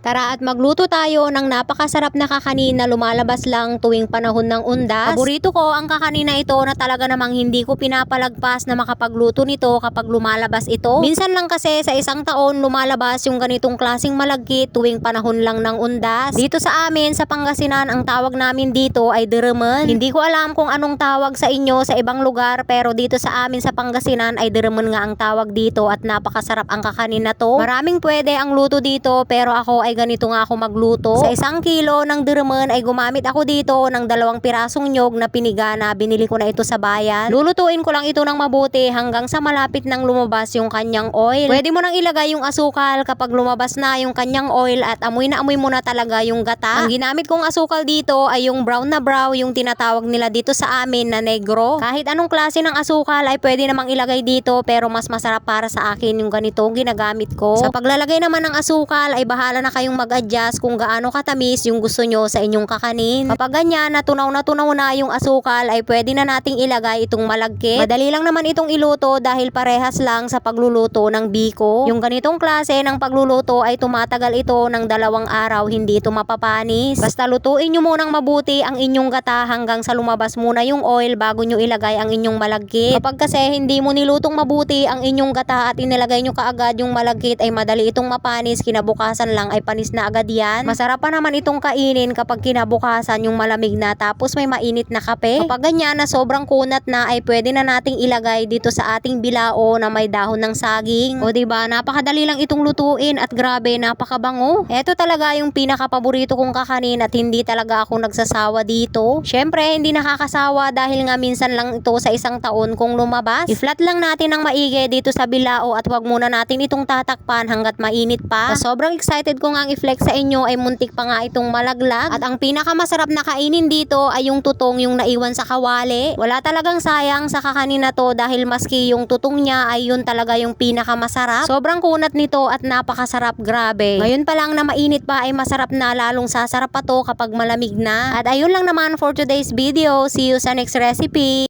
Tara at magluto tayo ng napakasarap na kakanin na lumalabas lang tuwing panahon ng undas. Paborito ko ang kakanin na ito na talaga namang hindi ko pinapalagpas na makapagluto nito kapag lumalabas ito. Minsan lang kasi sa isang taon lumalabas yung ganitong klaseng malagkit tuwing panahon lang ng undas. Dito sa amin sa Pangasinan ang tawag namin dito ay deremen. Hindi ko alam kung anong tawag sa inyo sa ibang lugar pero dito sa amin sa Pangasinan ay deremen nga ang tawag dito at napakasarap ang kakanin na to. Maraming pwede ang luto dito pero ako ay ganito nga ako magluto. Sa 1 kilo ng deremen ay gumamit ako dito ng 2 pirasong nyog na piniga na binili ko na ito sa bayan. Lulutuin ko lang ito ng mabuti hanggang sa malapit nang lumabas yung kanyang oil. Pwede mo nang ilagay yung asukal kapag lumabas na yung kanyang oil at amoy na amoy mo na talaga yung gata. Ang ginamit kong asukal dito ay yung brown na brown, yung tinatawag nila dito sa amin na negro. Kahit anong klase ng asukal ay pwede namang ilagay dito pero mas masarap para sa akin yung ganito ginagamit ko. Sa paglalagay naman ng asukal ay bahala na kayong mag-adjust kung gaano katamis yung gusto nyo sa inyong kakanin. Kapag ganyan natunaw na yung asukal ay pwede na nating ilagay itong malagkit. Madali lang naman itong iluto dahil parehas lang sa pagluluto ng biko. Yung ganitong klase ng pagluluto ay tumatagal ito ng 2 araw, hindi ito mapapanis. Basta lutuin nyo munang mabuti ang inyong gata hanggang sa lumabas muna yung oil bago nyo ilagay ang inyong malagkit. Kapag kasi hindi mo nilutong mabuti ang inyong gata at inilagay nyo kaagad yung malagkit ay madali itong mapanis, kinabukasan lang ay panis na agad yan. Masarap pa naman itong kainin kapag kinabukasan yung malamig na tapos may mainit na kape. Kapag ganyan na sobrang kunat na ay pwede na nating ilagay dito sa ating bilao na may dahon ng saging. O diba, napakadali lang itong lutuin at grabe napakabango. Ito talaga yung pinakapaborito kong kakanin at hindi talaga ako nagsasawa dito. Syempre hindi nakakasawa dahil nga minsan lang ito sa 1 taon kung lumabas. I-flat lang natin ng maigi dito sa bilao at wag muna natin itong tatakpan hanggat mainit pa. Sobrang excited ko nga i-flex sa inyo ay muntik pa nga itong malaglag. At ang pinakamasarap na kainin dito ay yung tutong yung naiwan sa kawali. Wala talagang sayang sa kakanin na to dahil maski yung tutong niya ay yun talaga yung pinakamasarap. Sobrang kunat nito at napakasarap, grabe. Ngayon pa lang na mainit pa ay masarap na, lalong sasarap pa to kapag malamig na. At ayun lang naman for today's video. See you sa next recipe.